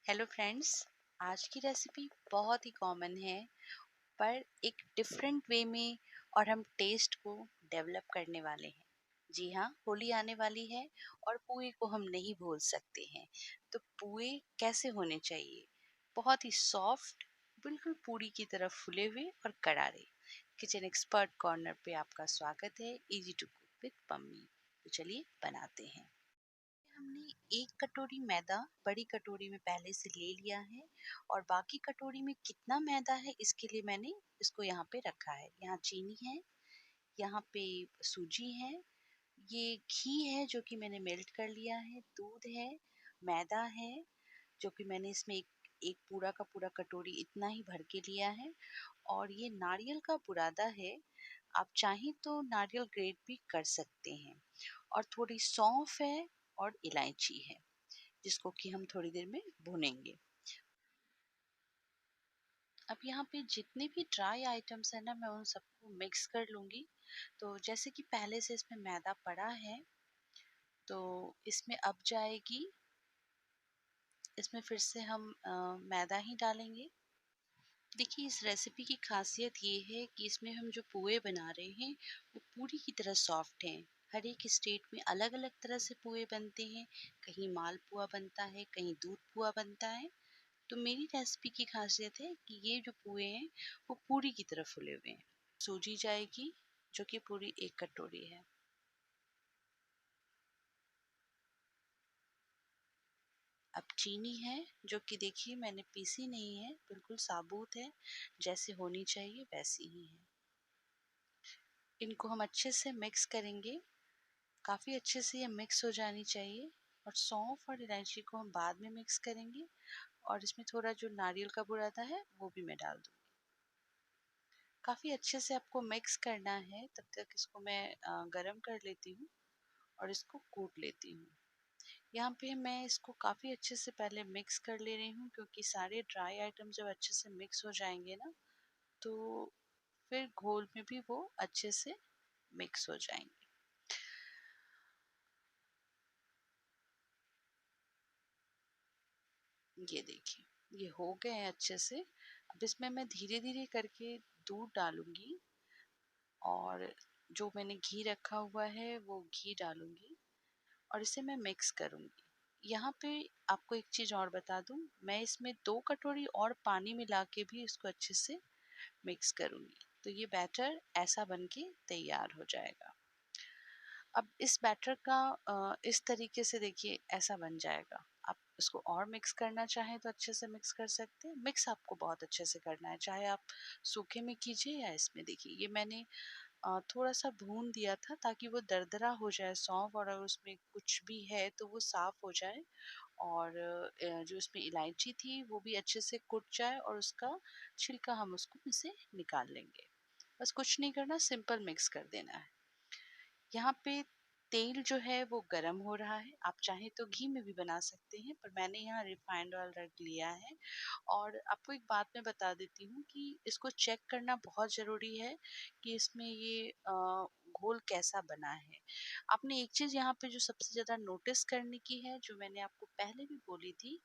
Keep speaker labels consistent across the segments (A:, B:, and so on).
A: Hello friends. आज की recipe बहुत ही कॉमन है पर एक डिफरेंट वे में और हम टेस्ट को डेवलप करने वाले हैं। जी हाँ, होली आने वाली है और पुए को हम नहीं भूल सकते हैं। तो पुए कैसे होने चाहिए? बहुत ही सॉफ्ट, बिल्कुल पूरी की तरह फूले हुए और करारे। किचन एक्सपर्ट कॉर्नर पे आपका स्वागत है। Easy to cook with mummy. तो चलिए बनाते हैं। हमने एक कटोरी मैदा बड़ी कटोरी में पहले से ले लिया है और बाकी कटोरी में कितना मैदा है इसके लिए मैंने इसको यहाँ पे रखा है। यहाँ चीनी है, यहाँ पे सूजी है, ये घी है जो कि मैंने मेल्ट कर लिया है, दूध है, मैदा है जो कि मैंने इसमें एक पूरा का पूरा कटोरी इतना ही भर के लिया है और ये नारियल का बुरादा है। आप चाहें तो नारियल ग्रेट भी कर सकते हैं और थोड़ी सौंफ है और इलायची है जिसको कि हम थोड़ी देर में भूनेंगे। अब यहाँ पे जितने भी ड्राई आइटम्स है ना मैं उन सबको मिक्स कर लूंगी। तो जैसे कि पहले से इसमें मैदा पड़ा है तो इसमें अब जाएगी, इसमें फिर से हम मैदा ही डालेंगे। देखिए इस रेसिपी की खासियत ये है कि इसमें हम जो पोहे बना रहे हैं वो पूरी की तरह सॉफ्ट हैं। हर एक स्टेट में अलग अलग तरह से पोहे बनते हैं। कहीं मालपुआ बनता है, कहीं दूध पुआ बनता है। तो मेरी रेसिपी की खासियत है कि ये जो पोहे हैं वो पूरी की तरह फूले हुए हैं। सूजी जाएगी जो कि पूरी एक कटोरी है। अब चीनी है जो कि देखिए मैंने पीसी नहीं है, बिल्कुल साबुत है, जैसे होनी चाहिए वैसी ही है। इनको हम अच्छे से मिक्स करेंगे, काफ़ी अच्छे से ये मिक्स हो जानी चाहिए। और सौंफ और इलायची को हम बाद में मिक्स करेंगे और इसमें थोड़ा जो नारियल का बुरादा है वो भी मैं डाल दूँगी। काफ़ी अच्छे से आपको मिक्स करना है, तब तक इसको मैं गरम कर लेती हूँ और इसको कूट लेती हूँ। यहाँ पे मैं इसको काफ़ी अच्छे से पहले मिक्स कर ले रही हूँ क्योंकि सारे ड्राई आइटम जब अच्छे से मिक्स हो जाएंगे ना तो फिर घोल में भी वो अच्छे से मिक्स हो जाएंगे। ये देखिए ये हो गए हैं अच्छे से। अब इसमें मैं धीरे धीरे करके दूध डालूंगी और जो मैंने घी रखा हुआ है वो घी डालूंगी और इसे मैं मिक्स करूंगी। यहाँ पे आपको एक चीज़ और बता दूं, मैं इसमें 2 कटोरी और पानी मिला के भी इसको अच्छे से मिक्स करूंगी। तो ये बैटर ऐसा बन के तैयार हो जाएगा। अब इस बैटर का इस तरीके से देखिए ऐसा बन जाएगा। आप इसको और मिक्स करना चाहें तो अच्छे से मिक्स कर सकते हैं। मिक्स आपको बहुत अच्छे से करना है, चाहे आप सूखे में कीजिए या इसमें। देखिए ये मैंने थोड़ा-सा भून दिया था ताकि वो दरदरा हो जाए सौंफ और अगर उसमें कुछ भी है तो वो साफ़ हो जाए और जो इसमें इलायची थी वो भी अच्छे से कुट जाए और उसका छिलका हम उसको में से निकाल लेंगे। बस कुछ नहीं करना, सिंपल मिक्स कर देना है। यहाँ पे तेल जो है वो गरम हो रहा है। आप चाहें तो घी में भी बना सकते हैं पर मैंने यहाँ रिफाइंड ऑयल रख लिया है। और आपको एक बात मैं बता देती हूँ कि इसको चेक करना बहुत ज़रूरी है कि इसमें ये घोल कैसा बना है। आपने एक चीज़ यहाँ पे जो सबसे ज़्यादा नोटिस करने की है, जो मैंने आपको पहले भी बोली थी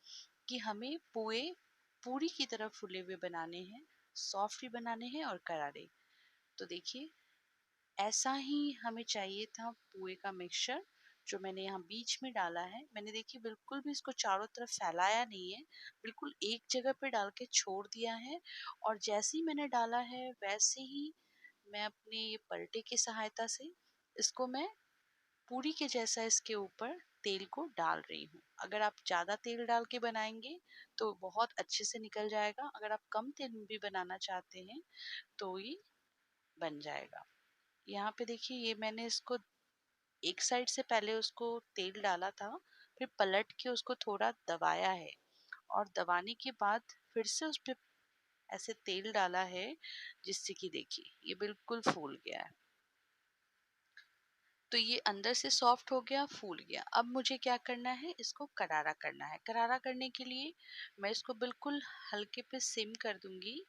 A: कि हमें पोहे पूरी की तरह फूले हुए बनाने हैं, सॉफ्ट भी बनाने हैं और करारे। तो देखिए ऐसा ही हमें चाहिए था पोहे का मिक्सचर जो मैंने यहाँ बीच में डाला है। मैंने देखिए बिल्कुल भी इसको चारों तरफ फैलाया नहीं है, बिल्कुल एक जगह पे डाल के छोड़ दिया है और जैसे ही मैंने डाला है वैसे ही मैं अपने ये पलटे की सहायता से इसको मैं पूरी के जैसा इसके ऊपर तेल को डाल रही हूँ। अगर आप ज़्यादा तेल डाल के बनाएंगे तो बहुत अच्छे से निकल जाएगा। अगर आप कम तेल में भी बनाना चाहते हैं तो ये बन जाएगा। यहाँ पे देखिए ये मैंने इसको एक साइड से पहले उसको तेल डाला था, फिर पलट के उसको थोड़ा दबाया है और दबाने के बाद फिर से उस पे ऐसे तेल डाला है जिससे कि देखिए ये बिल्कुल फूल गया है। तो ये अंदर से सॉफ्ट हो गया, फूल गया। अब मुझे क्या करना है, इसको करारा करना है। करारा करने के लिए मैं इसको बिल्कुल हल्के पे सिम कर दूंगी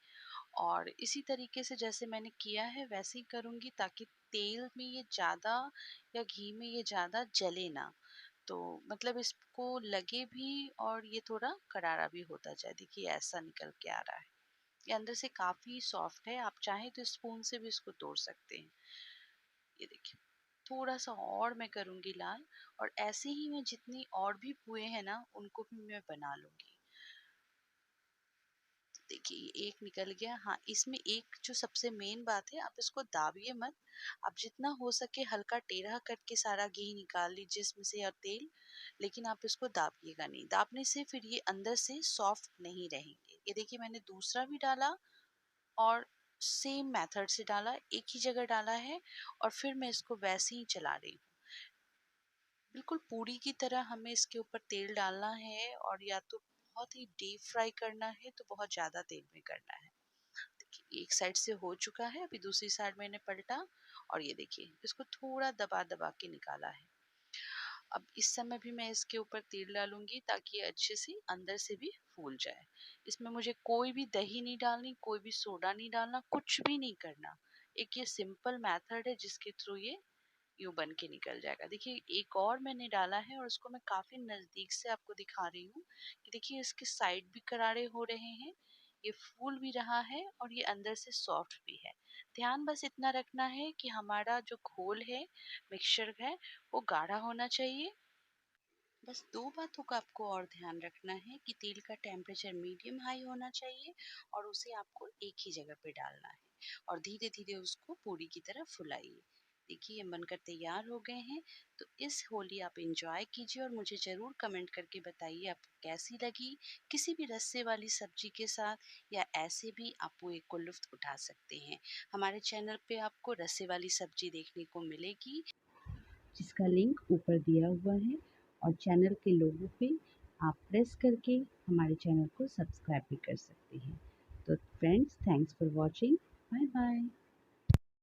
A: और इसी तरीके से जैसे मैंने किया है वैसे ही करूंगी ताकि तेल में ये ज़्यादा या घी में ये ज़्यादा जले ना। तो मतलब इसको लगे भी और ये थोड़ा करारा भी होता जाए। देखिए ऐसा निकल के आ रहा है। ये अंदर से काफी सॉफ्ट है, आप चाहें तो स्पून से भी इसको तोड़ सकते हैं। ये देखिए थोड़ा सा और मैं करूंगी लाल, और ऐसे ही मैं जितनी और भी पुए हैं ना उनको भी मैं बना लूंगी। देखिए एक निकल गया। हाँ, इसमें एक जो सबसे मेन बात है, आप इसको दाबिए मत। आप जितना हो सके हल्का टेढ़ा करके सारा घी निकाल लीजिए इसमें से या तेल, लेकिन आप इसको दाबिएगा नहीं। दाबने से फिर ये अंदर से सॉफ्ट नहीं रहेंगे। ये देखिए मैंने दूसरा भी डाला और सेम मेथड से डाला, एक ही जगह डाला है, और फिर मैं इसको वैसे ही चला रही हूँ। बिल्कुल पूरी की तरह हमें इसके ऊपर तेल डालना है, और या तो बहुत ही डीप फ्राई करना है तो बहुत ज्यादा तेल में करना है। देखिए एक साइड से हो चुका है, अभी दूसरी साइड मैंने पलटा, और ये देखिए इसको थोड़ा दबा दबा के निकाला है। अब इस समय भी मैं इसके ऊपर तेल डालूंगी ताकि ये अच्छे से अंदर से भी फूल जाए। इसमें मुझे कोई भी दही नहीं डालनी, कोई भी सोडा नहीं डालना, कुछ भी नहीं करना। एक ये सिंपल मेथड है जिसके थ्रू ये यूं बन के निकल जाएगा। देखिए एक और मैंने डाला है और उसको मैं काफी नजदीक से आपको दिखा रही हूँ कि देखिए इसके साइड भी करारे हो रहे हैं, ये फूल भी रहा है और ये अंदर से सॉफ्ट भी है। ध्यान बस इतना रखना है कि हमारा जो घोल है, मिक्सचर है, वो गाढ़ा होना चाहिए। बस दो बातों का आपको और ध्यान रखना है कि तेल का टेम्परेचर मीडियम हाई होना चाहिए, और उसे आपको एक ही जगह पे डालना है, और धीरे धीरे उसको पूरी की तरह फुलाइए। देखिए ये बनकर तैयार हो गए हैं। तो इस होली आप इंजॉय कीजिए और मुझे ज़रूर कमेंट करके बताइए आपको कैसी लगी। किसी भी रस्से वाली सब्जी के साथ या ऐसे भी आप वो एक को लुफ्त उठा सकते हैं। हमारे चैनल पे आपको रस्से वाली सब्जी देखने को मिलेगी, जिसका लिंक ऊपर दिया हुआ है, और चैनल के लोगों पे आप प्रेस करके हमारे चैनल को सब्सक्राइब भी कर सकते हैं। तो friends, thanks for watching. Bye bye.